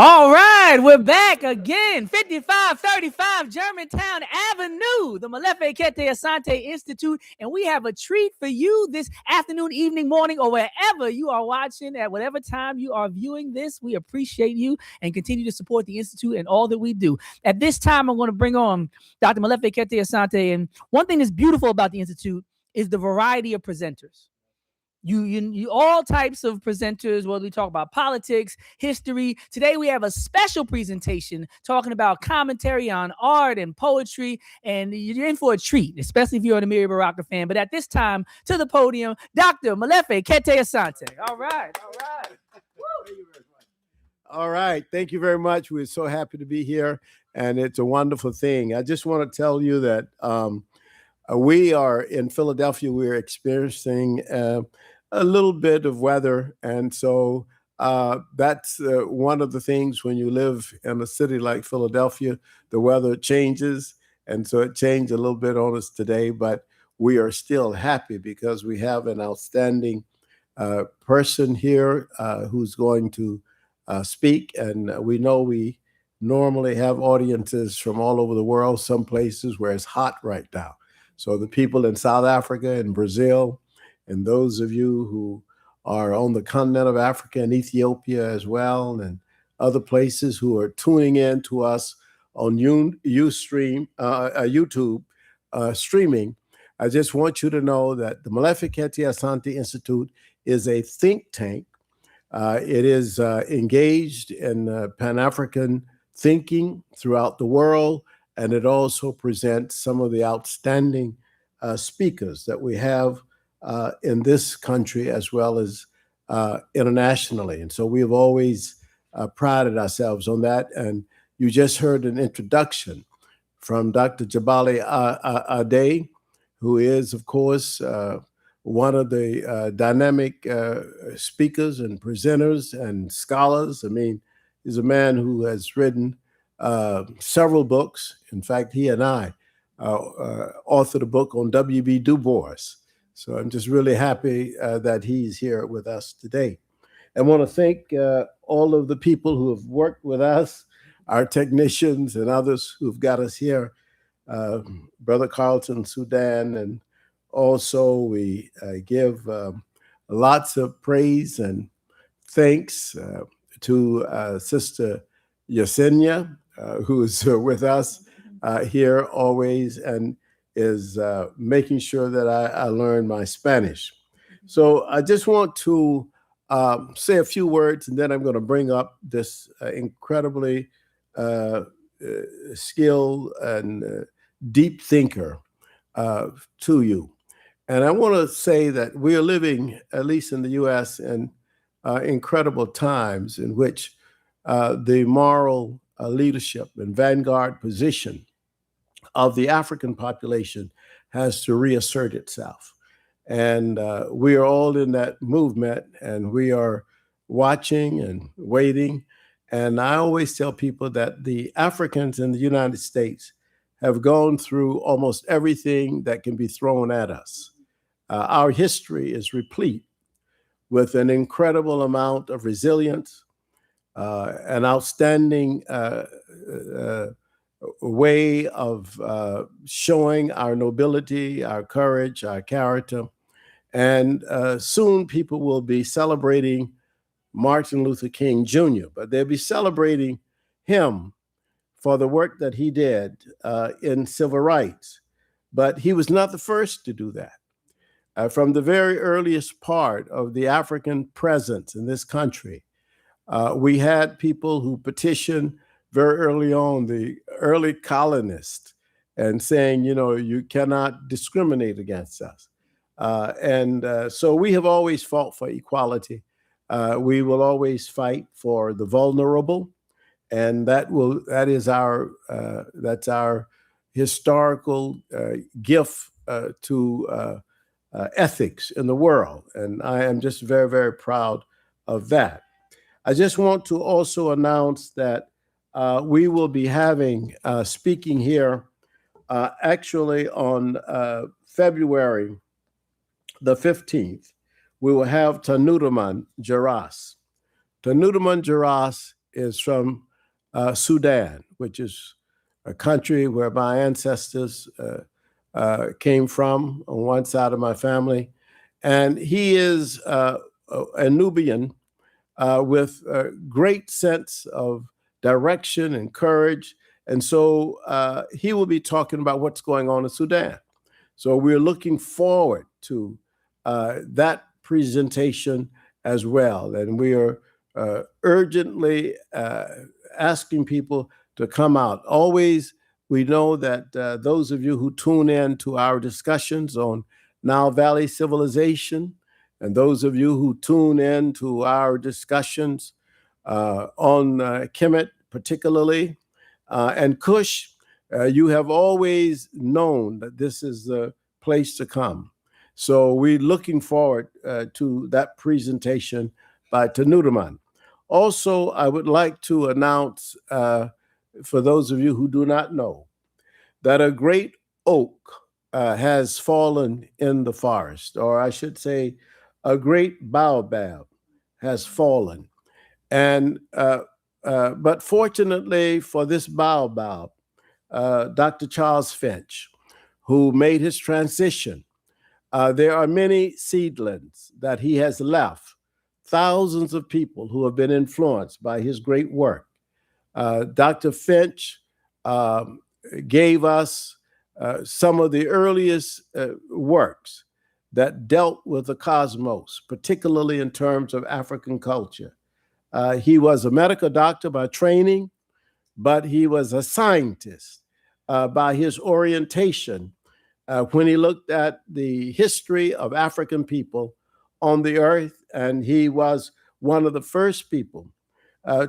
All right, we're back again. 5535 Germantown Avenue, the Molefi Kete Asante Institute. And we have a treat for you this afternoon, evening, morning, or wherever you are watching, at whatever time you are viewing this. We appreciate you and continue to support the Institute and all that we do. At this time, I'm going to bring on Dr. Molefi Kete Asante. And one thing that's beautiful about the Institute is the variety of presenters. You all types of presenters, whether we talk about politics, history. Today we have a special presentation talking about commentary on art and poetry, and you're in for a treat, especially if you're an Amiri Baraka fan. But at this time, to the podium, Dr. Molefi Kete Asante. All right. All right. Thank you very much. We're so happy to be here, and it's a wonderful thing. I just want to tell you that we are in Philadelphia. We're experiencing a little bit of weather. And so that's one of the things when you live in a city like Philadelphia, the weather changes. And so it changed a little bit on us today, but we are still happy because we have an outstanding person here who's going to speak. And we know we normally have audiences from all over the world, some places where it's hot right now. So the people in South Africa and Brazil, and those of you who are on the continent of Africa and Ethiopia as well, and other places who are tuning in to us on YouTube streaming, I just want you to know that the Molefi Kete Asante Institute is a think tank. It is engaged in Pan-African thinking throughout the world, and it also presents some of the outstanding speakers that we have in this country as well as internationally. And so we have always prided ourselves on that. And you just heard an introduction from Dr. Jabali Ade, who is, of course, one of the dynamic speakers and presenters and scholars. I mean, he's a man who has written several books. In fact, he and I authored a book on W.B. Du Bois. So I'm just really happy that he's here with us today. I want to thank all of the people who have worked with us, our technicians and others who've got us here, Brother Carlton Sudan. And also we give lots of praise and thanks to Sister Yesenia, who is with us here always and is making sure that I learn my Spanish. So I just want to say a few words, and then I'm going to bring up this incredibly skilled and deep thinker to you. And I want to say that we are living, at least in the U.S., in incredible times in which the moral leadership and vanguard position of the African population has to reassert itself. And we are all in that movement, and we are watching and waiting. And I always tell people that the Africans in the United States have gone through almost everything that can be thrown at us. Our history is replete with an incredible amount of resilience, an outstanding way of showing our nobility, our courage, our character. And soon people will be celebrating Martin Luther King Jr., but they'll be celebrating him for the work that he did in civil rights. But he was not the first to do that. From the very earliest part of the African presence in this country, we had people who petitioned very early on, the early colonists, and saying, you know, you cannot discriminate against us. So we have always fought for equality. We will always fight for the vulnerable, and that's our historical gift to ethics in the world. And I am just very, very proud of that. I just want to also announce that we will be having speaking here actually on February the 15th. We will have Tanudaman Jaras. Tanudaman Jaras is from Sudan, which is a country where my ancestors came from on one side of my family. And he is a Nubian with a great sense of direction and courage. And so he will be talking about what's going on in Sudan. So we're looking forward to that presentation as well. And we are urgently asking people to come out. Always, we know that those of you who tune in to our discussions on Nile Valley civilization, and those of you who tune in to our discussions on Kemet particularly, and Kush, you have always known that this is the place to come. So we're looking forward to that presentation by Tanudaman. Also, I would like to announce, for those of you who do not know, that a great oak has fallen in the forest, or I should say, a great baobab has fallen. And but fortunately for this baobab, Dr. Charles Finch, who made his transition, there are many seedlings that he has left, thousands of people who have been influenced by his great work. Dr. Finch gave us some of the earliest works that dealt with the cosmos, particularly in terms of African culture. He was a medical doctor by training, but he was a scientist by his orientation when he looked at the history of African people on the earth. And he was one of the first people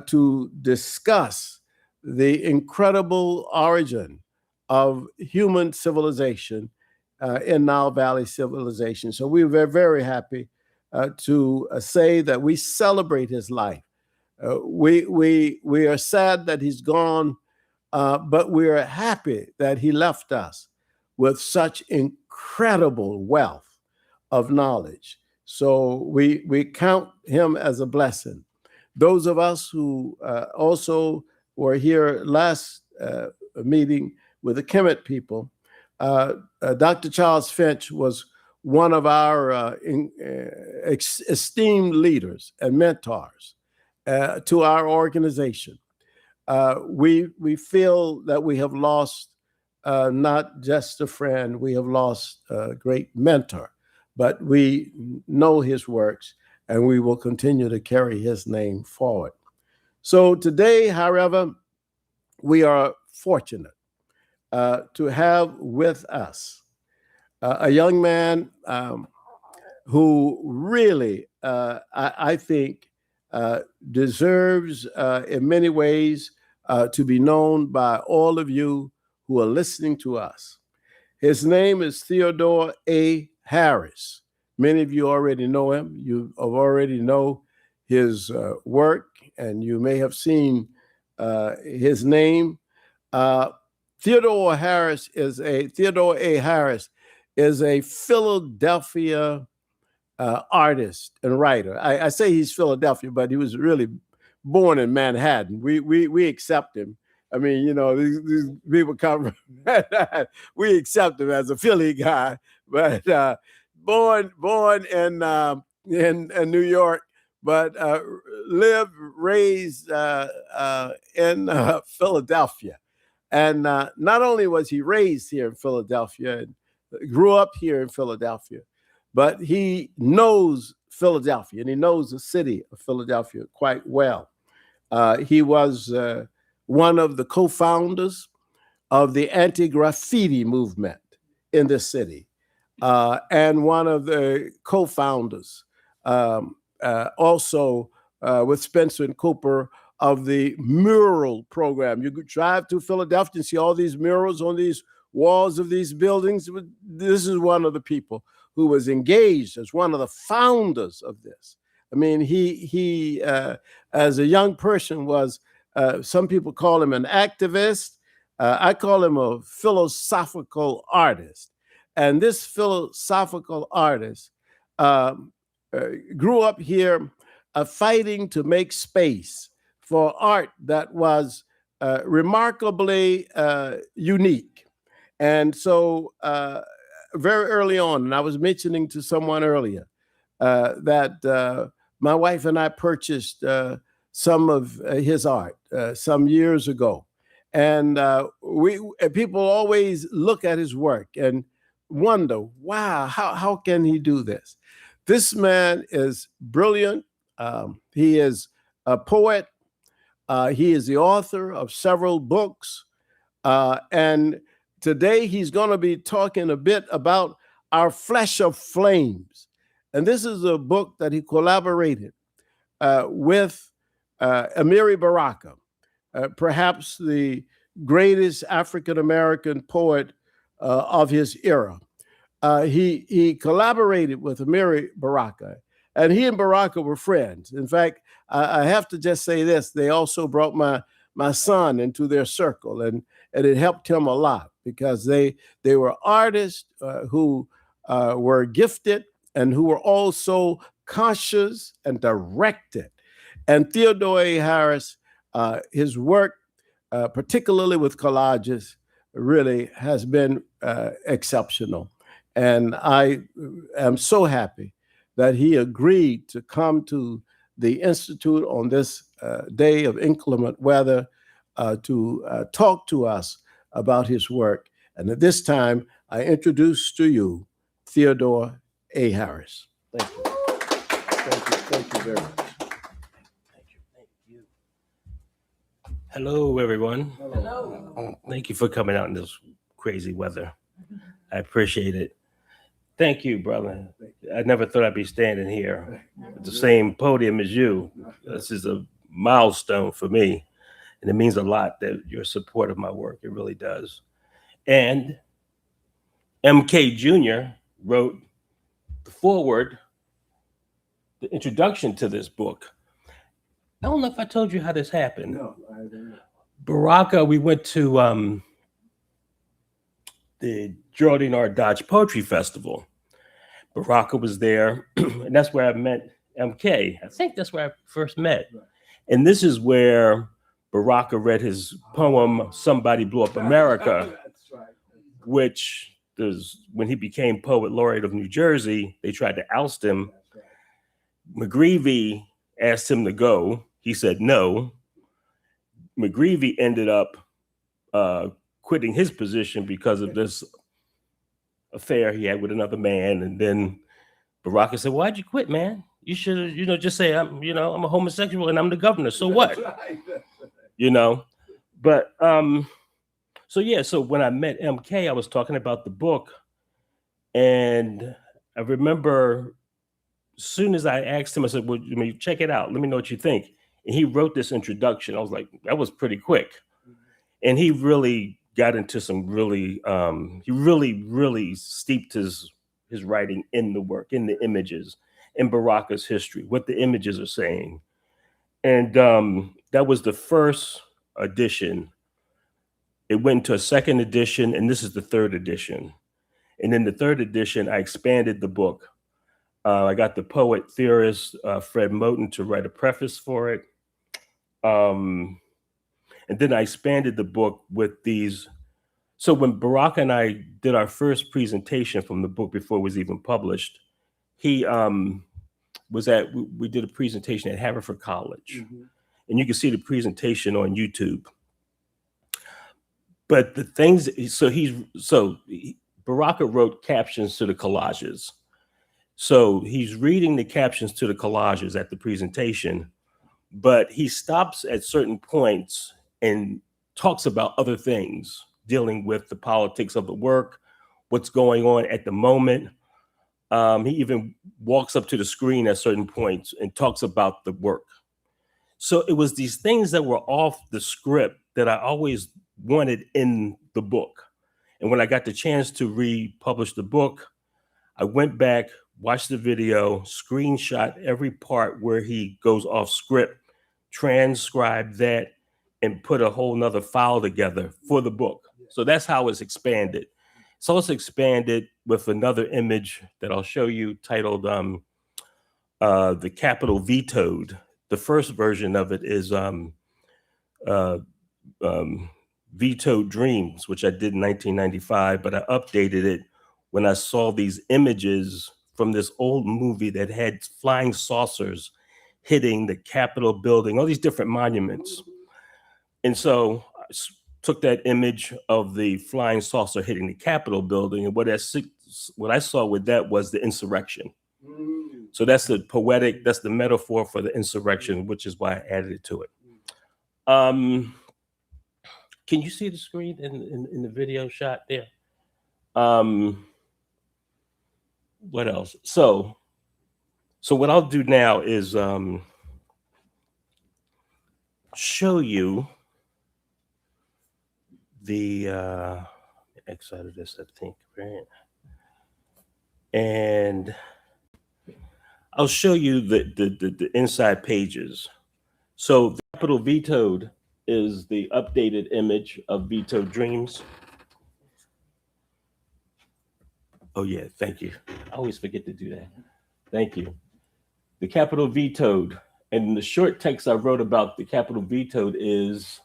to discuss the incredible origin of human civilization in Nile Valley civilization. So we were very happy to say that we celebrate his life. We are sad that he's gone, but we are happy that he left us with such incredible wealth of knowledge. So we count him as a blessing. Those of us who also were here last meeting with the Kemet people, Dr. Charles Finch was one of our esteemed leaders and mentors to our organization. We feel that we have lost not just a friend, we have lost a great mentor, but we know his works and we will continue to carry his name forward. So today, however, we are fortunate to have with us a young man who really, I think, deserves in many ways to be known by all of you who are listening to us. His name is Theodore A. Harris. Many of you already know him. You already know his work, and you may have seen his name. Theodore A. Harris is a Philadelphia artist and writer. I say he's Philadelphia, but he was really born in Manhattan. We accept him. I mean, you know, these people come from Manhattan. We accept him as a Philly guy, but born in New York, but lived, raised in Philadelphia. And not only was he raised here in Philadelphia and grew up here in Philadelphia, but he knows Philadelphia and he knows the city of Philadelphia quite well. He was one of the co-founders of the anti-graffiti movement in the city, and one of the co-founders also with Spencer and Cooper of the mural program. You could drive to Philadelphia and see all these murals on these walls of these buildings. This is one of the people who was engaged as one of the founders of this. I mean, he as a young person was, some people call him an activist. I call him a philosophical artist. And this philosophical artist grew up here fighting to make space for art that was remarkably unique. And so very early on, and I was mentioning to someone earlier that my wife and I purchased some of his art some years ago. And people always look at his work and wonder, wow, how can he do this? This man is brilliant. He is a poet. He is the author of several books. And today he's going to be talking a bit about Our Flesh of Flames. And this is a book that he collaborated with Amiri Baraka, perhaps the greatest African-American poet of his era. He collaborated with Amiri Baraka, and he and Baraka were friends. In fact, I have to just say this: they also brought my son into their circle, and it helped him a lot because they were artists who were gifted and who were also conscious and directed. And Theodore A. Harris, his work, particularly with collages, really has been exceptional. And I am so happy that he agreed to come to the Institute on this day of inclement weather to talk to us about his work. And at this time, I introduce to you Theodore A. Harris. Thank you. Thank you very much. Thank you. Hello, everyone. Hello. Thank you for coming out in this crazy weather. I appreciate it. Thank you, brother. I never thought I'd be standing here at the same podium as you. This is a milestone for me, and it means a lot that your support of my work. It really does. And MK Jr. wrote the foreword, the introduction to this book. I don't know if I told you how this happened. No, I don't know. Baraka, we went to the Geraldine R. Dodge Poetry Festival. Baraka was there, and that's where I met MK. I think that's where I first met. Right. And this is where Baraka read his poem, Somebody Blew Up America, That's right. which is when he became Poet Laureate of New Jersey, they tried to oust him. That's right. McGreevey asked him to go. He said no. McGreevey ended up quitting his position because of this affair he had with another man. And then Baraka said, "Why'd you quit, man? You should have, just say, I'm a homosexual and I'm the governor. So what?" That's right. But so when I met MK, I was talking about the book. And I remember as soon as I asked him, I said, "Well, check it out. Let me know what you think." And he wrote this introduction. I was like, that was pretty quick. And he really got into some really, he really steeped his writing in the work, in the images, in Baraka's history, what the images are saying. And that was the first edition. It went to a second edition, and this is the third edition. And in the third edition, I expanded the book. I got the poet theorist, Fred Moten, to write a preface for it. And then I expanded the book with these. So when Baraka and I did our first presentation from the book before it was even published, he we did a presentation at Haverford College. Mm-hmm. And you can see the presentation on YouTube. But the things, Baraka wrote captions to the collages. So he's reading the captions to the collages at the presentation, but he stops at certain points and talks about other things dealing with the politics of the work, what's going on at the moment. He even walks up to the screen at certain points and talks about the work. So it was these things that were off the script that I always wanted in the book. And when I got the chance to republish the book, I went back, watched the video, screenshot every part where he goes off script, transcribed that, and put a whole nother file together for the book. So that's how it's expanded. So it's expanded with another image that I'll show you titled The Capitol Vetoed. The first version of it is Vetoed Dreams, which I did in 1995, but I updated it when I saw these images from this old movie that had flying saucers hitting the Capitol building, all these different monuments. And so I took that image of the flying saucer hitting the Capitol building, and what I saw with that was the insurrection. So that's the poetic, that's the metaphor for the insurrection, which is why I added it to it. Can you see the screen in the video shot there? What else? So what I'll do now is show you the X out of this, I think, right? And I'll show you the inside pages. So the Capitol Vetoed is the updated image of Vetoed Dreams. Oh yeah, thank you. I always forget to do that. Thank you. The Capitol Vetoed, and the short text I wrote about the Capitol Vetoed is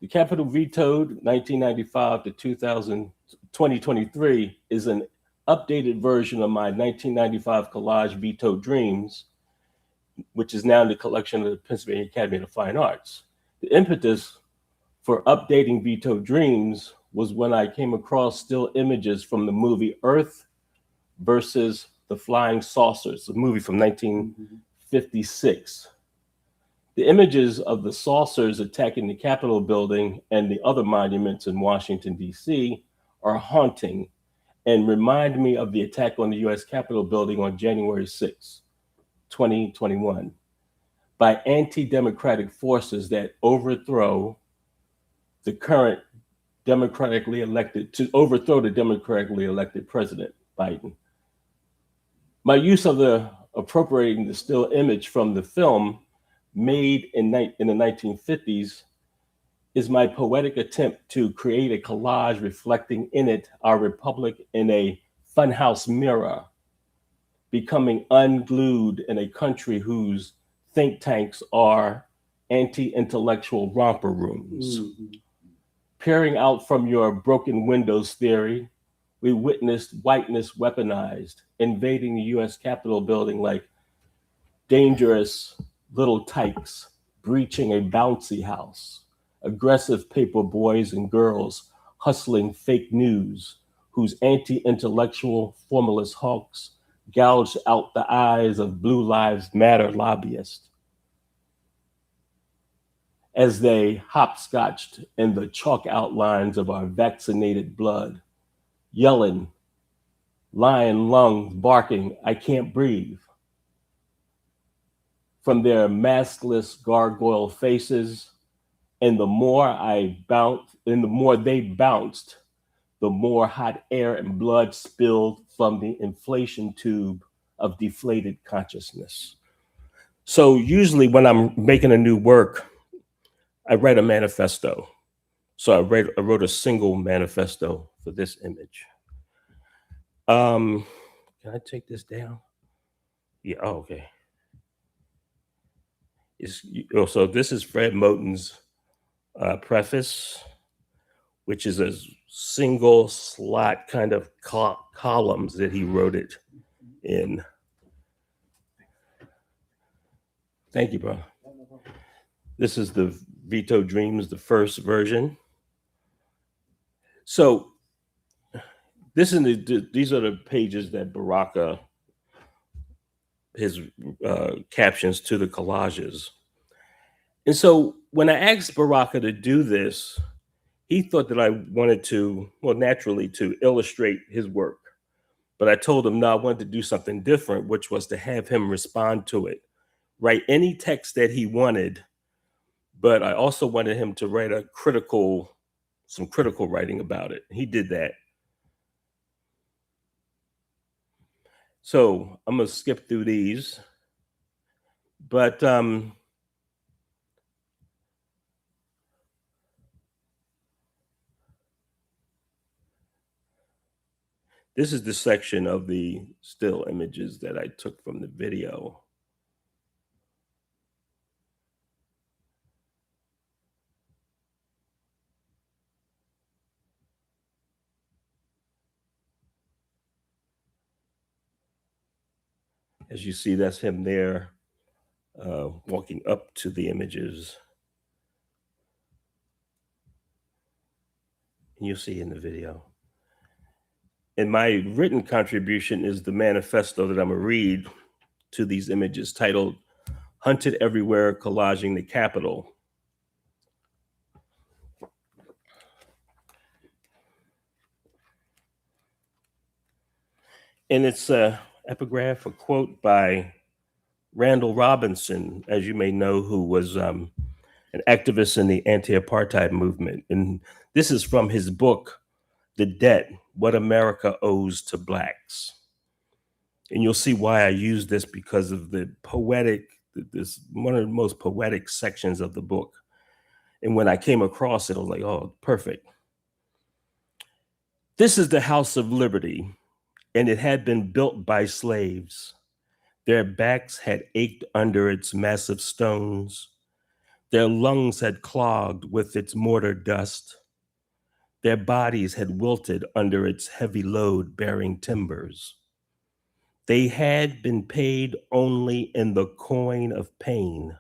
the Capitol Vetoed 1995 to 2023 is an updated version of my 1995 collage Vetoed Dreams, which is now in the collection of the Pennsylvania Academy of the Fine Arts. The impetus for updating Vetoed Dreams was when I came across still images from the movie Earth versus the Flying Saucers, a movie from 1956. The images of the saucers attacking the Capitol building and the other monuments in Washington, D.C. are haunting and remind me of the attack on the U.S. Capitol building on January 6, 2021, by anti-democratic forces that overthrow the current democratically elected, to overthrow the democratically elected President Biden. My use of the appropriating the still image from the film made in the 1950s is my poetic attempt to create a collage reflecting in it our republic in a funhouse mirror, becoming unglued in a country whose think tanks are anti-intellectual romper rooms. Peering out from your broken windows theory, we witnessed whiteness weaponized, invading the US Capitol building like dangerous little tykes breaching a bouncy house, aggressive paper boys and girls hustling fake news, whose anti-intellectual formalist hawks gouged out the eyes of Blue Lives Matter lobbyists as they hopscotched in the chalk outlines of our vaccinated blood, yelling, lion lungs barking, I can't breathe. From their maskless gargoyle faces, and the more they bounced, the more hot air and blood spilled from the inflation tube of deflated consciousness. So usually when I'm making a new work, I write a manifesto. So I wrote a single manifesto for this image. Can I take this down? Yeah, oh, okay. So this is Fred Moten's preface, which is a single slot kind of columns that he wrote it in. Thank you, bro. This is the Vetoed Dreams, the first version. So these are the pages that Baraka, his captions to the collages. And so when I asked Baraka to do this, he thought that I wanted to, well, naturally to illustrate his work. But I told him, no, I wanted to do something different, which was to have him respond to it, write any text that he wanted. But I also wanted him to write some critical writing about it. He did that. So I'm gonna skip through these, but this is the section of the still images that I took from the video. As you see, that's him there walking up to the images. And you'll see in the video. And my written contribution is the manifesto that I'm going to read to these images, titled Hunted Everywhere, Collaging the Capitol. And it's an epigraph, a quote by Randall Robinson, as you may know, who was an activist in the anti-apartheid movement. And this is from his book, The Debt, What America Owes to Blacks. And you'll see why I use this, because of the poetic, this one of the most poetic sections of the book. And when I came across it, I was like, oh, perfect. This is the House of Liberty, and it had been built by slaves. Their backs had ached under its massive stones. Their lungs had clogged with its mortar dust. Their bodies had wilted under its heavy load bearing timbers. They had been paid only in the coin of pain.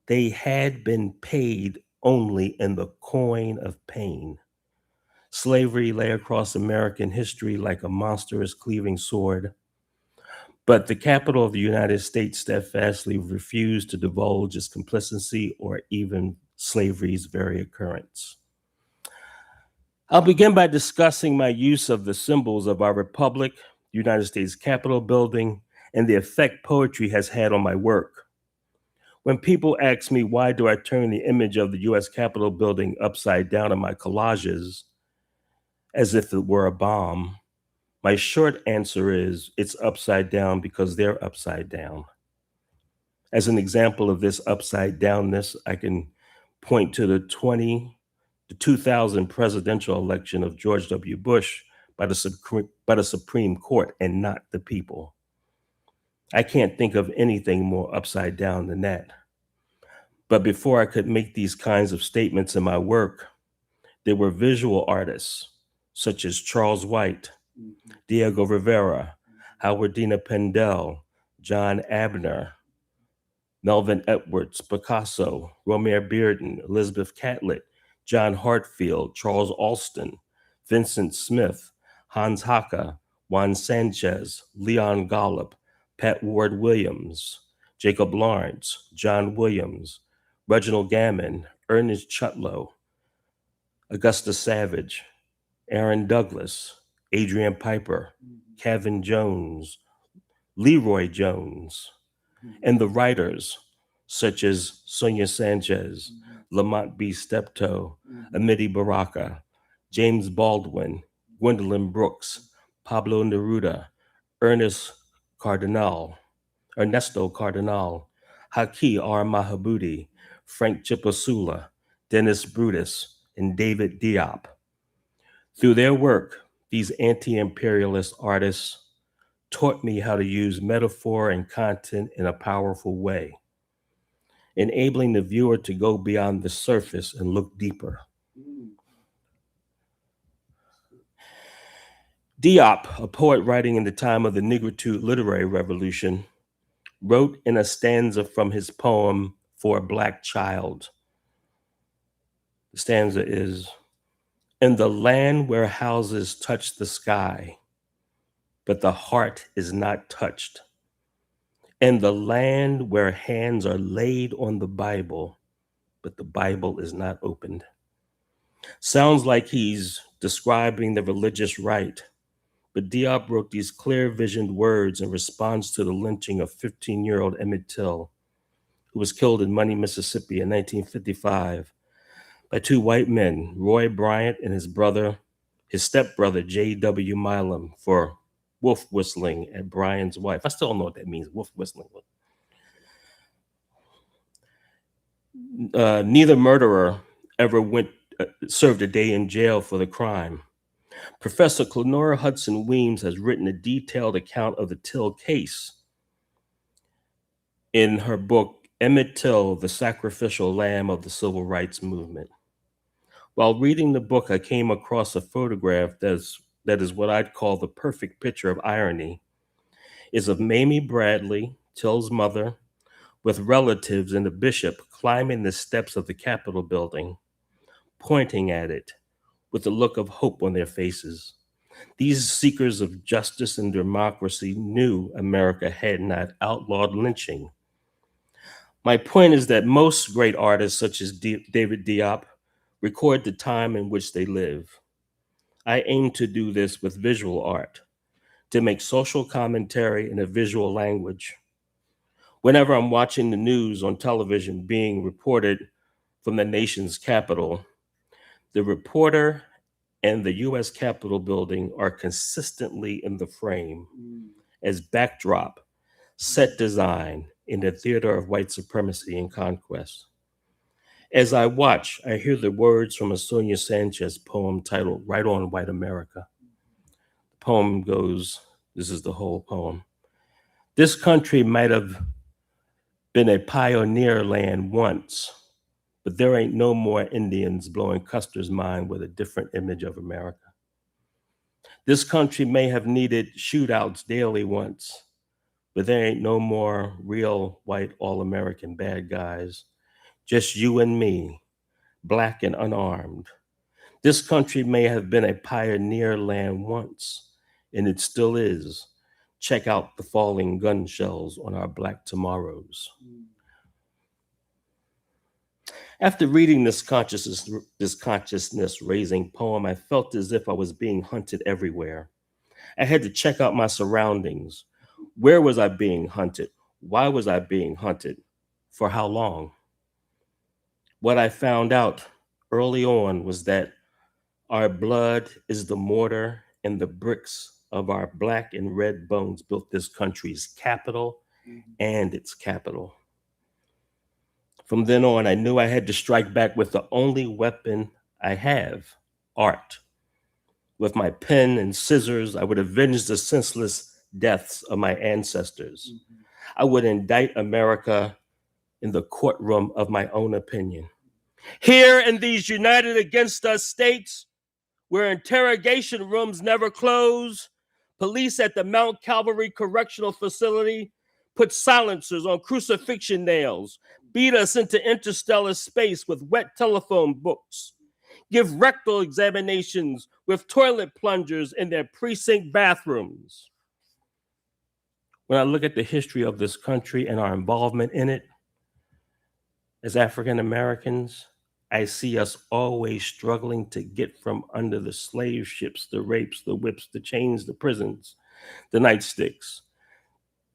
They had been paid only in the coin of pain. Slavery lay across American history like a monstrous cleaving sword. But the capital of the United States steadfastly refused to divulge its complicity or even slavery's very occurrence. I'll begin by discussing my use of the symbols of our republic, United States Capitol building, and the effect poetry has had on my work. When people ask me why do I turn the image of the US Capitol building upside down in my collages as if it were a bomb, my short answer is it's upside down because they're upside down. As an example of this upside downness, I can point to the 2000 presidential election of George W. Bush by the Supreme Court and not the people. I can't think of anything more upside down than that. But before I could make these kinds of statements in my work, there were visual artists such as Charles White, Diego Rivera, Howardina Pendel, John Abner, Melvin Edwards, Picasso, Romare Bearden, Elizabeth Catlett, John Hartfield, Charles Alston, Vincent Smith, Hans Hacke, Juan Sanchez, Leon Golub, Pat Ward Williams, Jacob Lawrence, John Williams, Reginald Gammon, Ernest Chutlow, Augusta Savage, Aaron Douglas, Adrian Piper, Kevin Jones, Leroy Jones, and the writers such as Sonia Sanchez, Lamont B. Steptoe, Amiri Baraka, James Baldwin, Gwendolyn Brooks, Pablo Neruda, Ernesto Cardenal, Haki R. Mahabudi, Frank Chipasula, Dennis Brutus, and David Diop. Through their work, these anti-imperialist artists taught me how to use metaphor and content in a powerful way, enabling the viewer to go beyond the surface and look deeper. Diop, a poet writing in the time of the Negritude literary revolution, wrote in a stanza from his poem For a Black Child. The stanza is, "In the land where houses touch the sky, but the heart is not touched. In the land where hands are laid on the Bible, but the Bible is not opened." Sounds like he's describing the religious rite, but Diop wrote these clear-visioned words in response to the lynching of 15-year-old Emmett Till, who was killed in Money, Mississippi in 1955 by two white men, Roy Bryant and his stepbrother, J.W. Milam, for wolf whistling at Bryant's wife. I still don't know what that means, wolf whistling. Neither murderer ever served a day in jail for the crime. Professor Clenora Hudson Weems has written a detailed account of the Till case in her book, Emmett Till, the Sacrificial Lamb of the Civil Rights Movement. While reading the book, I came across a photograph that is what I'd call the perfect picture of irony. is of Mamie Bradley, Till's mother, with relatives and the bishop climbing the steps of the Capitol building, pointing at it with a look of hope on their faces. These seekers of justice and democracy knew America had not outlawed lynching. My point is that most great artists, such as David Diop, record the time in which they live. I aim to do this with visual art, to make social commentary in a visual language. Whenever I'm watching the news on television being reported from the nation's capital, the reporter and the US Capitol building are consistently in the frame as backdrop, set design in the theater of white supremacy and conquest. As I watch, I hear the words from a Sonia Sanchez poem titled Right On White America. The poem goes, this is the whole poem. This country might have been a pioneer land once, but there ain't no more Indians blowing Custer's mind with a different image of America. This country may have needed shootouts daily once, but there ain't no more real white all-American bad guys, just you and me, black and unarmed. This country may have been a pioneer land once, and it still is. Check out the falling gun shells on our black tomorrows. After reading this consciousness raising poem, I felt as if I was being hunted everywhere. I had to check out my surroundings. Where was I being hunted? Why was I being hunted? For how long? What I found out early on was that our blood is the mortar and the bricks of our black and red bones built this country's capital and its capital. From then on, I knew I had to strike back with the only weapon I have, art. With my pen and scissors, I would avenge the senseless deaths of my ancestors. I would indict America in the courtroom of my own opinion. Here in these united against us states, where interrogation rooms never close, police at the Mount Calvary Correctional Facility put silencers on crucifixion nails, beat us into interstellar space with wet telephone books, give rectal examinations with toilet plungers in their precinct bathrooms. When I look at the history of this country and our involvement in it, as African Americans, I see us always struggling to get from under the slave ships, the rapes, the whips, the chains, the prisons, the nightsticks,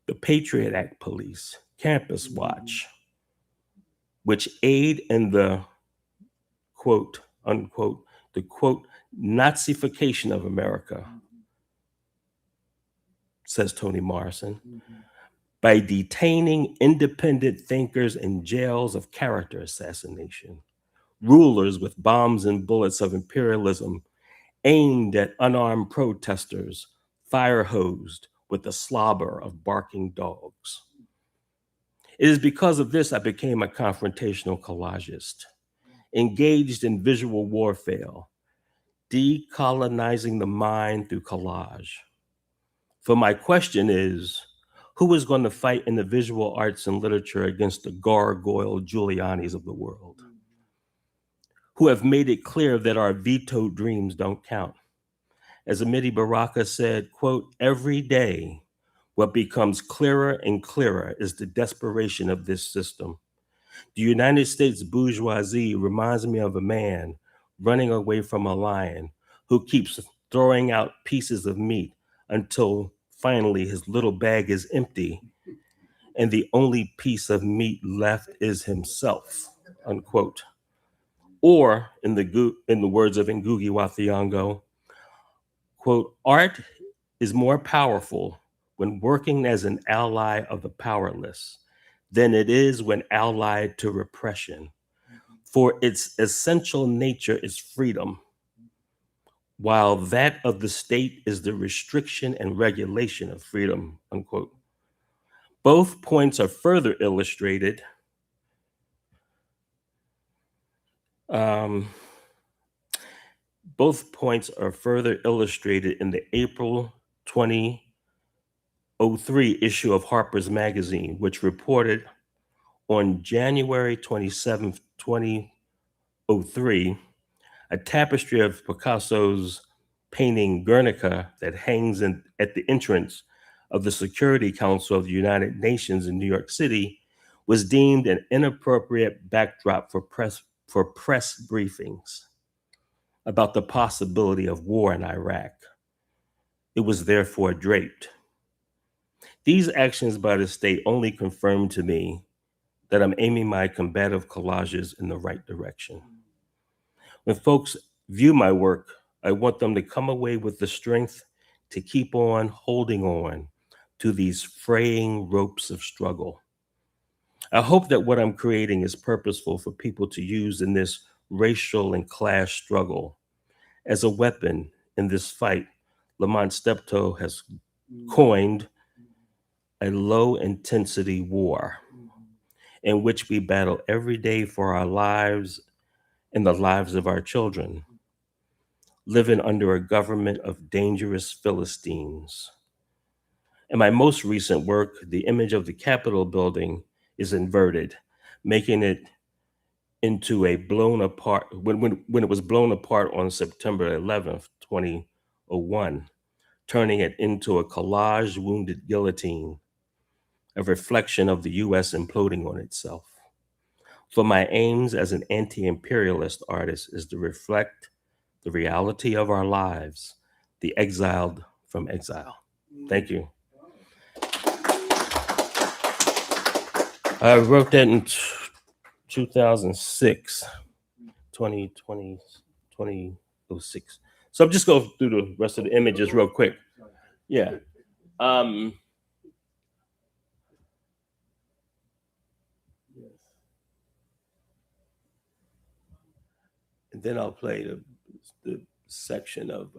the Patriot Act police, Campus Watch, which aid in the quote, unquote, the quote, Nazification of America, says Toni Morrison, by detaining independent thinkers in jails of character assassination, rulers with bombs and bullets of imperialism aimed at unarmed protesters, fire hosed with the slobber of barking dogs. It is because of this I became a confrontational collagist, engaged in visual warfare, decolonizing the mind through collage. For my question is, who is going to fight in the visual arts and literature against the gargoyle Giulianis of the world, who have made it clear that our vetoed dreams don't count? As Amiri Baraka said, quote, every day, what becomes clearer and clearer is the desperation of this system. The United States bourgeoisie reminds me of a man running away from a lion who keeps throwing out pieces of meat until finally his little bag is empty and the only piece of meat left is himself, unquote. Or in the words of Ngugi wa Thiong'o, quote, art is more powerful when working as an ally of the powerless than it is when allied to repression, for its essential nature is freedom, while that of the state is the restriction and regulation of freedom, unquote. Both points are further illustrated in the April 20 2003 issue of Harper's Magazine, which reported on January 27th, 2003, a tapestry of Picasso's painting Guernica that hangs at the entrance of the Security Council of the United Nations in New York City was deemed an inappropriate backdrop for press briefings about the possibility of war in Iraq. It was therefore draped. These actions by the state only confirmed to me that I'm aiming my combative collages in the right direction. When folks view my work, I want them to come away with the strength to keep on holding on to these fraying ropes of struggle. I hope that what I'm creating is purposeful for people to use in this racial and class struggle as a weapon in this fight Lamont Steptoe has coined a low-intensity war in which we battle every day for our lives and the lives of our children, living under a government of dangerous Philistines. In my most recent work, the image of the Capitol building is inverted, making it into a blown apart, when it was blown apart on September 11th, 2001, turning it into a collage wounded guillotine, a reflection of the US imploding on itself. For my aims as an anti-imperialist artist is to reflect the reality of our lives, the exiled from exile. Thank you. I wrote that in 2006, 2006. So I'm just going through the rest of the images real quick. Yeah. And then I'll play the section of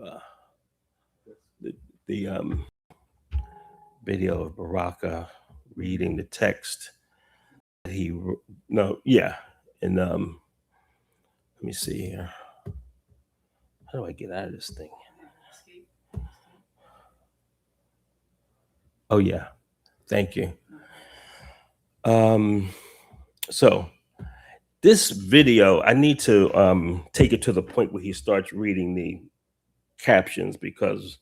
the video of Baraka reading the text. And let me see here. How do I get out of this thing? Oh yeah, thank you. So this video, I need to take it to the point where he starts reading the captions, because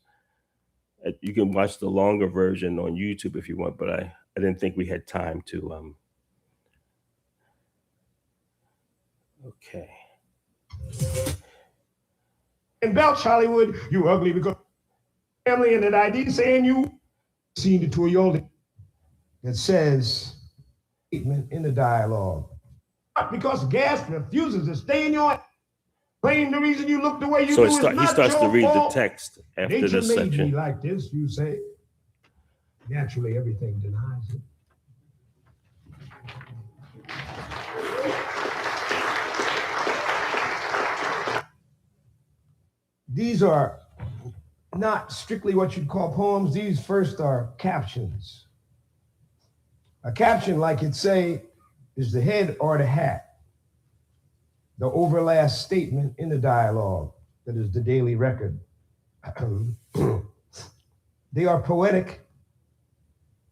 you can watch the longer version on YouTube if you want, but I didn't think we had time to. Okay. In Belch, Hollywood, you ugly because family and that ID saying you seen the 2-year-old that says statement in the dialogue. Because gas refuses to stay in your claim the reason you look the way you So do is not he starts your to read fault. the text after Nature this made section. me like this, you say. Naturally, everything denies it. These are not strictly what you'd call poems. These first are captions. A caption, like it say, is the head or the hat, the overlast statement in the dialogue that is the daily record. They are poetic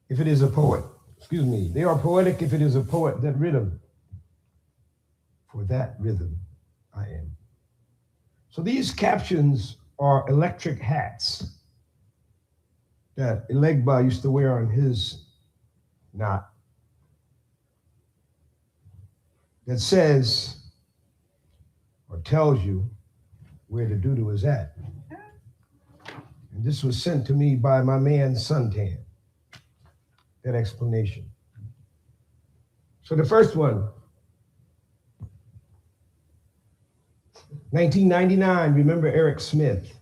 if it is a poet. Excuse me. They are poetic if it is a poet that rhythm. For that rhythm I am. So these captions are electric hats that Elegba used to wear on his knot that says or tells you where the doo-doo is at. And this was sent to me by my man Suntan, that explanation. So the first one, 1999, remember Eric Smith?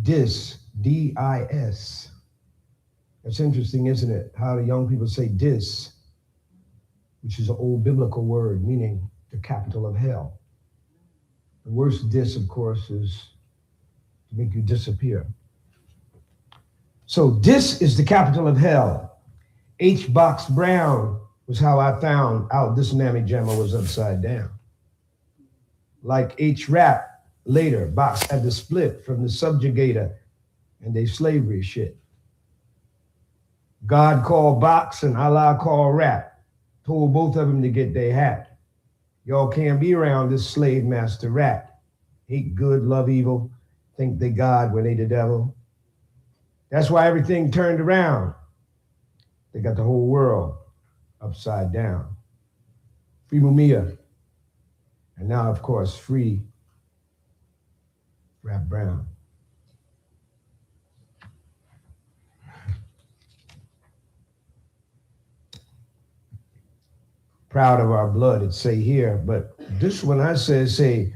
Dis, D-I-S. That's interesting, isn't it? How the young people say dis, which is an old biblical word meaning the capital of hell. The worst dis, of course, is to make you disappear. So dis is the capital of hell. H. Box Brown was how I found out this mammy jamma was upside down. Like H. Rap, later, Box had to split from the subjugator and they slavery shit. God called box and Allah called rap. Told both of them to get their hat. Y'all can't be around this slave master rat. Hate good, love evil, think they God when they the devil. That's why everything turned around. They got the whole world upside down. Free Mumia. And now, of course, free Rap Brown. Proud of our blood, it say here, but this one I say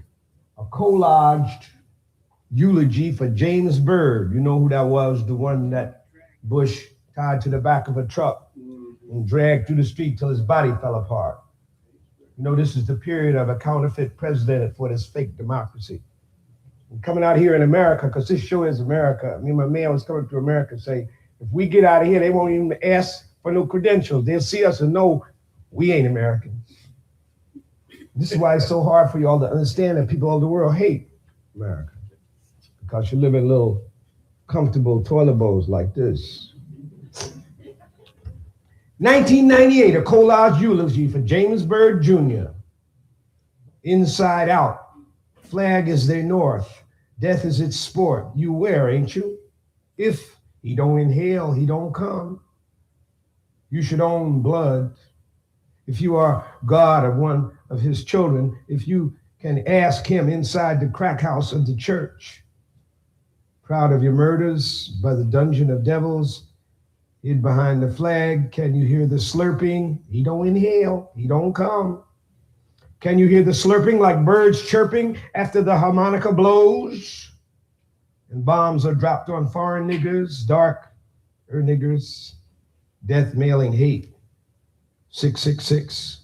a collaged eulogy for James Byrd. You know who that was? The one that Bush tied to the back of a truck and dragged through the street till his body fell apart. You know, this is the period of a counterfeit president for this fake democracy. And coming out here in America, because this show is America. I mean, my man was coming to America saying, if we get out of here, they won't even ask for no credentials. They'll see us and know we ain't Americans. This is why it's so hard for y'all to understand that people all over the world hate America. Because you live in little comfortable toilet bowls like this. 1998, a collage eulogy for James Byrd Jr. Inside out, flag is their north, death is its sport. You wear, ain't you? If he don't inhale, he don't come. You should own blood. If you are God of one of his children, if you can ask him inside the crack house of the church. Proud of your murders by the dungeon of devils, hid behind the flag. Can you hear the slurping? He don't inhale, he don't come. Can you hear the slurping like birds chirping after the harmonica blows? And bombs are dropped on foreign niggers, dark niggers, death mailing hate. 666.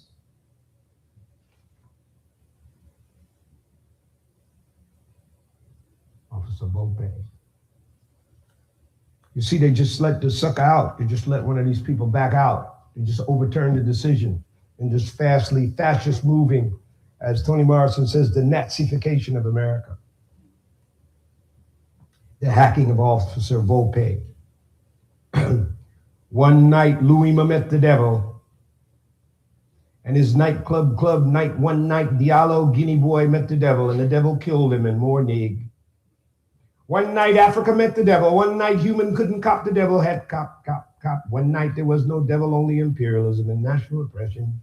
Officer Volpe. You see, they just let the sucker out. They just let one of these people back out. They just overturned the decision and just fascist moving, as Toni Morrison says, the Nazification of America. The hacking of Officer Volpe. One night, Louis met the devil. And his nightclub night, one night, Diallo, Guinea boy, met the devil, and the devil killed him and more nig. One night, Africa met the devil. One night, human couldn't cop the devil, had cop. One night, there was no devil, only imperialism and national oppression.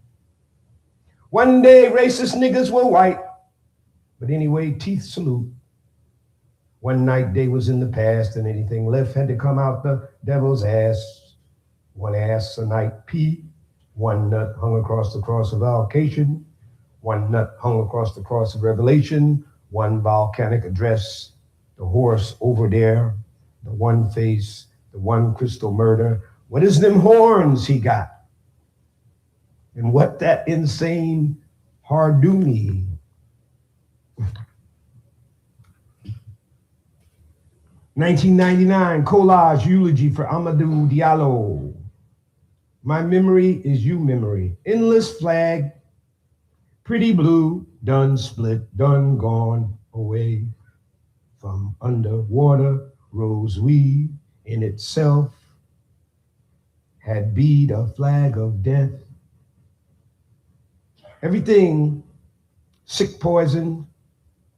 One day, racist niggas were white. But anyway, teeth salute. One night, day was in the past, and anything left had to come out the devil's ass. One ass a night, pee. One nut hung across the cross of allocation. One nut hung across the cross of revelation. One volcanic address. The horse over there. The one face. The one crystal murder. What is them horns he got? And what that insane Hardooni? 1999 collage eulogy for Amadou Diallo. My memory is you memory. Endless flag, pretty blue, done split, done gone away. From underwater rose we in itself, had beat a flag of death. Everything, sick poison,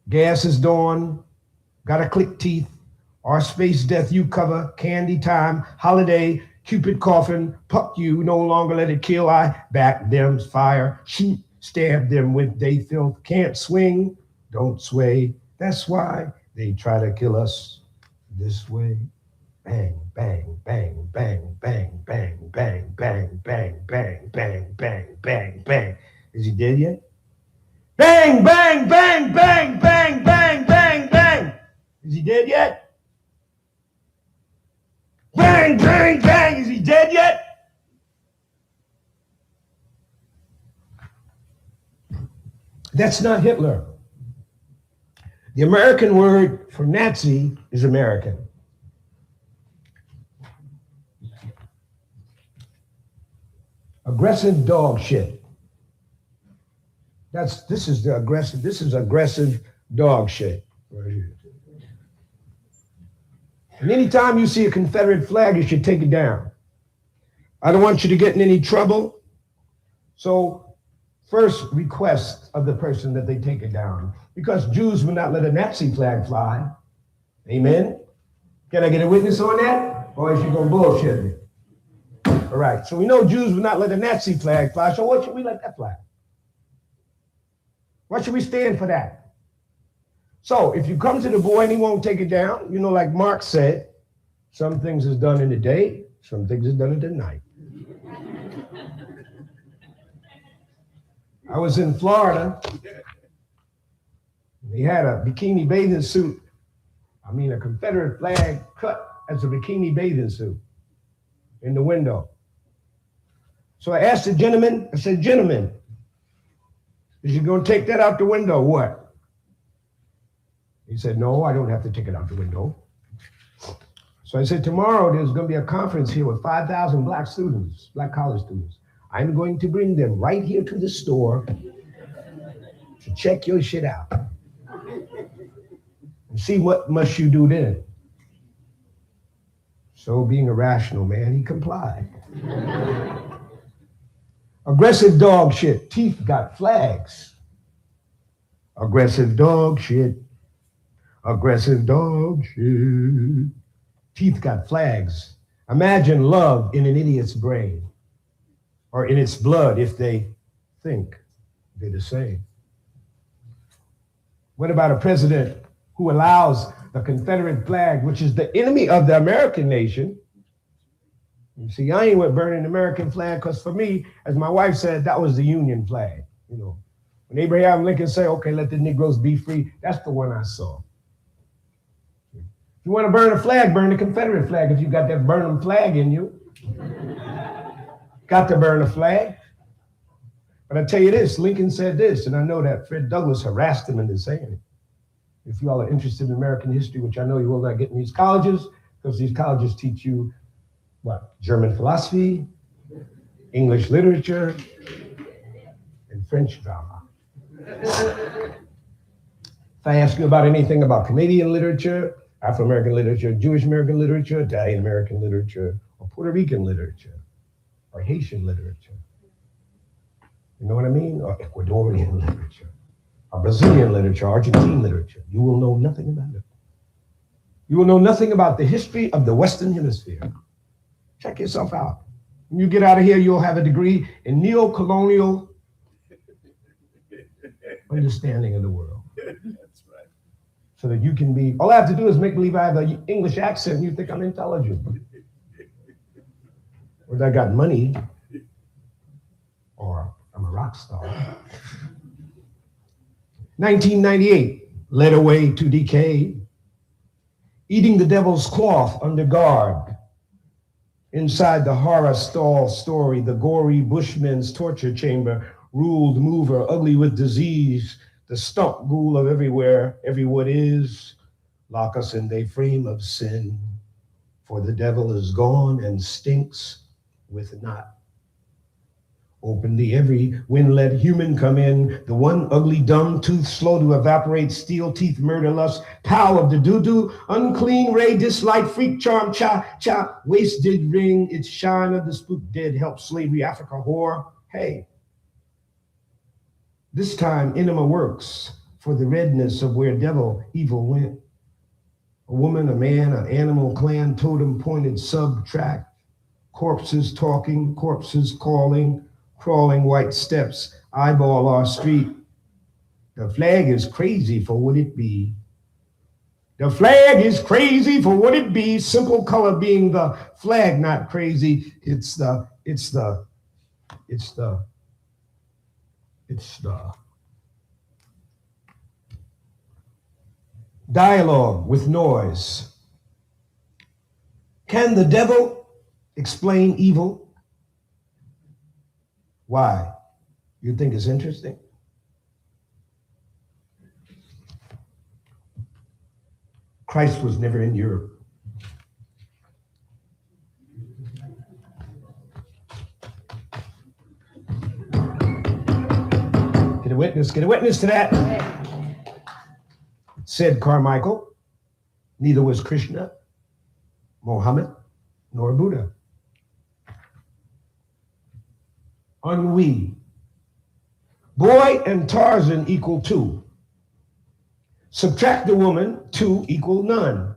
gas is dawn, gotta click teeth, our space death you cover, candy time, holiday, Cupid coffin, puck you, no longer let it kill, I back them, fire, shoot, stab them with they filth, can't swing, don't sway, that's why they try to kill us this way. Bang, bang, bang, bang, bang, bang, bang, bang, bang, bang, bang, bang, bang, bang. Is he dead yet? Bang, bang, bang, bang, bang, bang, bang, bang. Is he dead yet? Bang, bang, bang. Is he dead yet? That's not Hitler. The American word for Nazi is American. Aggressive dog shit. This is aggressive dog shit right here. And anytime you see a Confederate flag, you should take it down. I don't want you to get in any trouble. So first request of the person that they take it down, because Jews will not let a Nazi flag fly. Amen. Can I get a witness on that? Or is she going to bullshit me? All right. So we know Jews will not let a Nazi flag fly. So what should we let that fly? What should we stand for that? So if you come to the boy and he won't take it down, you know, like Marx said, some things is done in the day, some things is done in the night. I was in Florida. He had a bikini bathing suit. I mean, a Confederate flag cut as a bikini bathing suit in the window. So I asked the gentleman, I said, gentlemen, is you going to take that out the window? What? He said, no, I don't have to take it out the window. So I said, tomorrow there's going to be a conference here with 5,000 black students, black college students. I'm going to bring them right here to the store to check your shit out and see what must you do then. So being a rational man, he complied. Aggressive dog shit, teeth got flags. Aggressive dog shit, aggressive dog shit. Teeth got flags. Imagine love in an idiot's brain or in its blood if they think they're the same. What about a president who allows the Confederate flag, which is the enemy of the American nation? You see, I ain't with burning the American flag because for me, as my wife said, that was the Union flag. You know, when Abraham Lincoln said, okay, let the Negroes be free, that's the one I saw. If you want to burn a flag, burn the Confederate flag. If you got that burning flag in you, got to burn a flag. But I tell you this, Lincoln said this, and I know that Fred Douglass harassed him into saying it. If you all are interested in American history, which I know you will not get in these colleges, because these colleges teach you what? German philosophy, English literature, and French drama. If I ask you about anything about Canadian literature, Afro-American literature, Jewish American literature, Italian American literature, or Puerto Rican literature, or Haitian literature, you know what I mean? Or Ecuadorian literature, or Brazilian literature, Argentine literature, you will know nothing about it. You will know nothing about the history of the Western Hemisphere. Check yourself out. When you get out of here, you'll have a degree in neo-colonial understanding of the world. That's right. So that you can be, all I have to do is make believe I have an English accent and you think I'm intelligent. Or that I got money, or I'm a rock star. 1998, led away to decay, eating the devil's cloth under guard. Inside the horror stall story, the gory bushman's torture chamber, ruled mover, ugly with disease, the stump ghoul of everywhere, every what is, lock us in their frame of sin, for the devil is gone and stinks with not. Openly every when let human come in, the one ugly dumb tooth slow to evaporate, steel teeth murder lust, pow of the doo-doo, unclean ray, dislike, freak charm, cha, wasted ring, its shine of the spook dead, help slavery, Africa whore. Hey, this time enema works for the redness of where devil evil went. A woman, a man, an animal, clan, totem, pointed, subtract, corpses talking, corpses calling, crawling white steps, eyeball our street. The flag is crazy for what it be. The flag is crazy for what it be. Simple color being the flag, not crazy. It's the dialogue with noise. Can the devil explain evil? Why? You think it's interesting? Christ was never in Europe. Get a witness to that. Said Carmichael, neither was Krishna, Mohammed, nor Buddha. ennui. Boy and Tarzan equal 2. Subtract the woman, 2 equal none.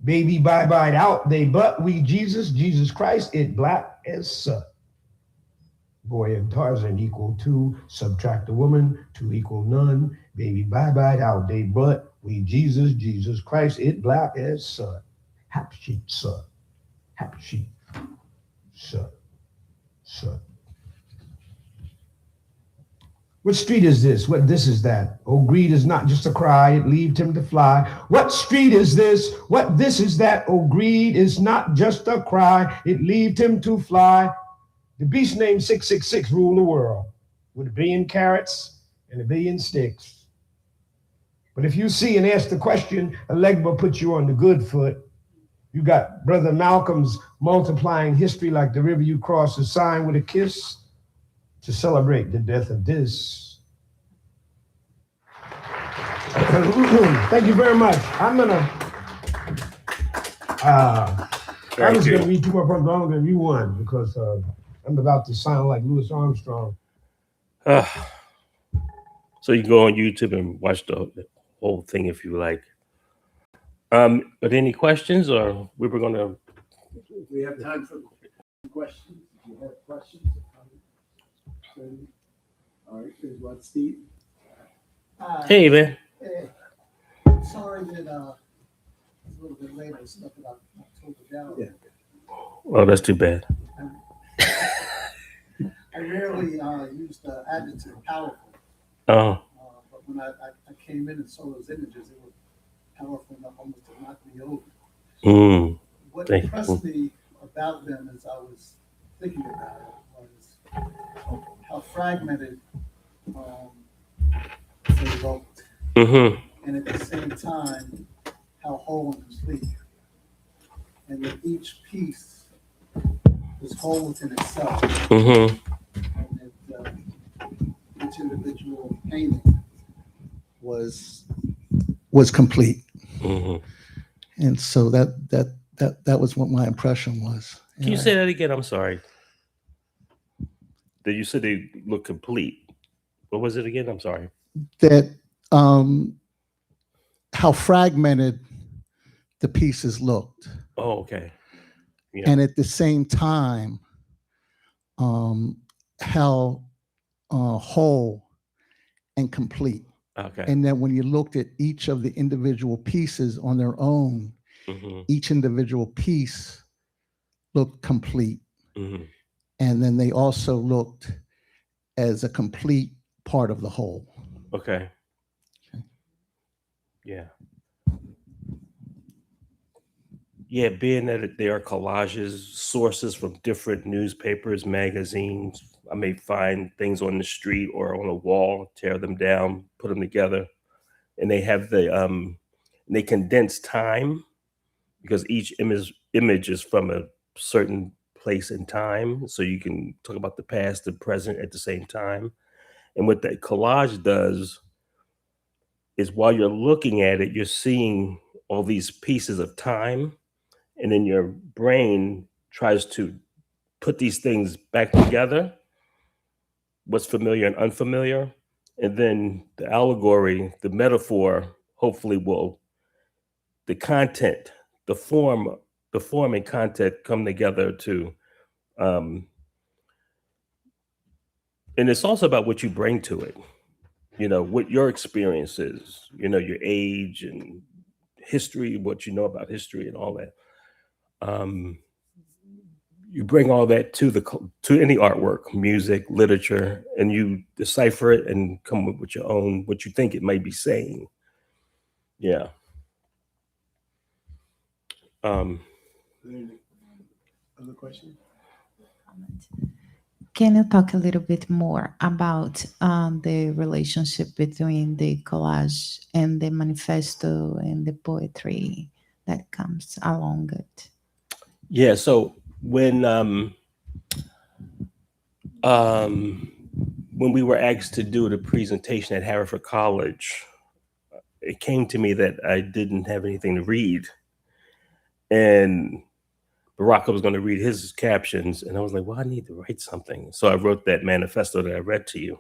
Baby bye-bye out, they but we Jesus Christ, it black as sun. Boy and Tarzan equal 2. Subtract the woman, 2 equal none. Baby bye-bye out, they but we Jesus Christ, it black as sun. Happy sheep, sun. Happy sheep, sun. What street is this? What this is that? Oh, greed is not just a cry, it leaved him to fly. What street is this? What this is that? Oh, greed is not just a cry, it leaved him to fly. The beast named 666 ruled the world with a billion carrots and a billion sticks. But if you see and ask the question, Alegba put you on the good foot. You got Brother Malcolm's multiplying history like the river you cross, a sign with a kiss to celebrate the death of this. Thank you very much. I'm gonna, I was gonna read 2 more poems, but I'm gonna read one because I'm about to sound like Louis Armstrong. So you can go on YouTube and watch the whole thing if you like. Are there any questions, or we were gonna? We have time for questions. Do you have questions? All right, here's what, Steve. Hey, man. Hey, sorry that it's a little bit late. I stuck it out October down. Yeah. Oh, that's too bad. I rarely use the adjective powerful. Oh. But when I came in and saw those images, it was powerful enough almost to knock me over. What impressed me about them as I was thinking about it was how fragmented they looked, and at the same time, how whole and complete. And that each piece was whole within itself. And that each individual painting was complete. And so that was what my impression was. Can you say that again? I'm sorry. That you said they look complete. What was it again? I'm sorry. That how fragmented the pieces looked. Oh, okay. Yeah. And at the same time, how whole and complete. Okay. And then when you looked at each of the individual pieces on their own, each individual piece looked complete. And then they also looked as a complete part of the whole. Okay. Yeah. Yeah, being that they are collages, sources from different newspapers, magazines. I may find things on the street or on a wall, tear them down, put them together. And they have the, they condense time because each image is from a certain place in time. So you can talk about the past and present at the same time. And what that collage does is while you're looking at it, you're seeing all these pieces of time. And then your brain tries to put these things back together, what's familiar and unfamiliar. And then the allegory, the metaphor, hopefully the content, the form and content come together to, and it's also about what you bring to it. You know, what your experience is, you know, your age and history, what you know about history and all that. You bring all that to any artwork, music, literature, and you decipher it and come up with your own, what you think it might be saying. Yeah. Other question? Can you talk a little bit more about the relationship between the collage and the manifesto and the poetry that comes along it? Yeah. So when we were asked to do the presentation at Hereford College, it came to me that I didn't have anything to read. And Baraka was going to read his captions, and I was like, well, I need to write something. So I wrote that manifesto that I read to you.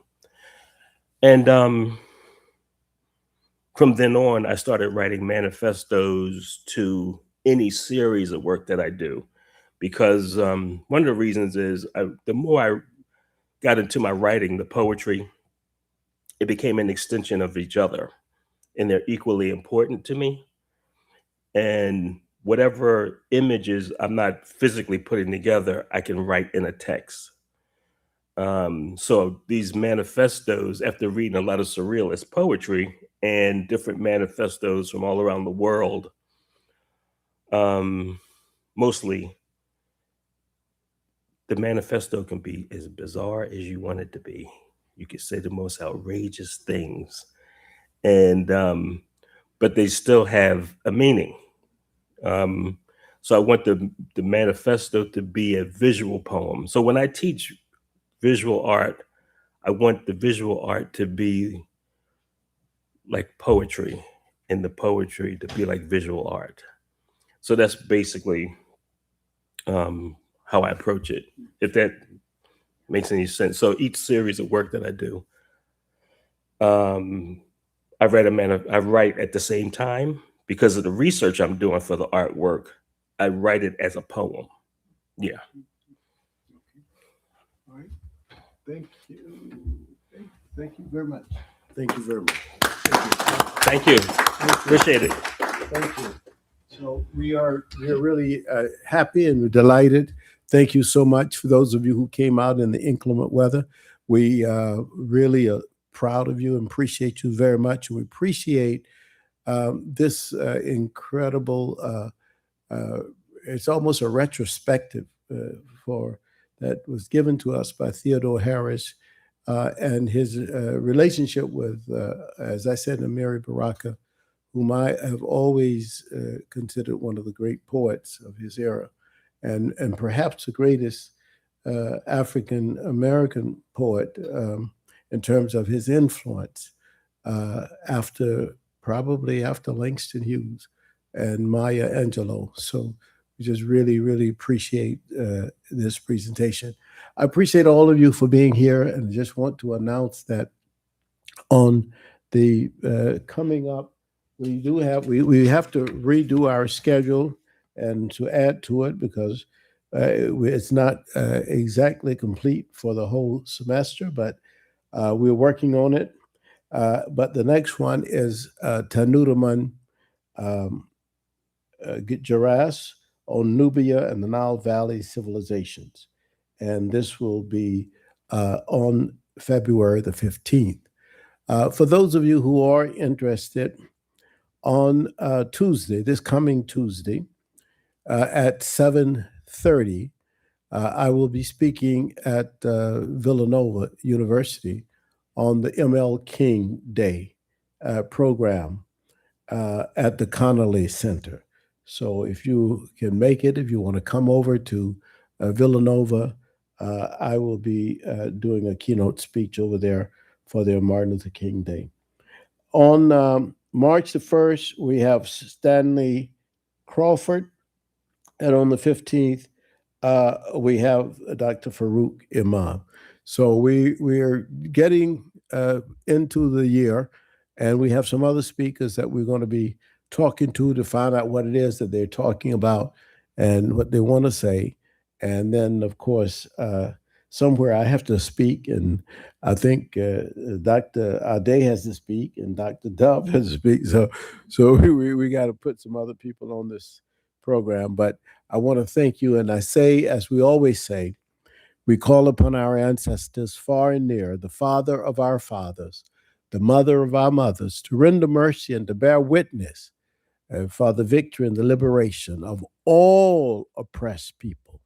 And from then on, I started writing manifestos to any series of work that I do, because one of the reasons is the more I got into my writing, the poetry, it became an extension of each other, and they're equally important to me. And whatever images I'm not physically putting together, I can write in a text. So these manifestos, after reading a lot of surrealist poetry and different manifestos from all around the world, mostly the manifesto can be as bizarre as you want it to be. You can say the most outrageous things, and but they still have a meaning. So I want the manifesto to be a visual poem. So when I teach visual art, I want the visual art to be like poetry, and the poetry to be like visual art. So that's basically how I approach it, if that makes any sense. So each series of work that I do, I write at the same time because of the research I'm doing for the artwork. I write it as a poem. Yeah. All right. Thank you. Thank you very much. Thank you very much. Thank you. Appreciate it. Thank you. So we're really happy and we're delighted. Thank you so much for those of you who came out in the inclement weather. We really are proud of you and appreciate you very much. We appreciate this incredible, it's almost a retrospective for that was given to us by Theodore Harris and his relationship with, as I said, Amiri Baraka, whom I have always considered one of the great poets of his era, and perhaps the greatest African American poet in terms of his influence probably after Langston Hughes and Maya Angelou. So we just really, really appreciate this presentation. I appreciate all of you for being here, and just want to announce that on the coming up, we have to redo our schedule and to add to it because it's not exactly complete for the whole semester, but we're working on it. But the next one is Tanudaman Jaras on Nubia and the Nile Valley civilizations. And this will be on February the 15th. For those of you who are interested, on Tuesday, this coming Tuesday, at 7:30, I will be speaking at Villanova University on the ML King Day program at the Connolly Center. So if you can make it, if you want to come over to Villanova, I will be doing a keynote speech over there for their Martin Luther King Day. On March the 1st, we have Stanley Crawford, and on the 15th, we have Dr. Farouk Imam. So we are getting into the year, and we have some other speakers that we're going to be talking to find out what it is that they're talking about and what they want to say. And then, of course, somewhere I have to speak, and I think Dr. Ade has to speak, and Dr. Dove has to speak. So we got to put some other people on this program. But I want to thank you, and I say, as we always say, we call upon our ancestors far and near, the father of our fathers, the mother of our mothers, to render mercy and to bear witness for the victory and the liberation of all oppressed people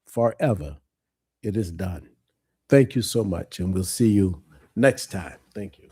forever. It is done. Thank you so much, and we'll see you next time. Thank you.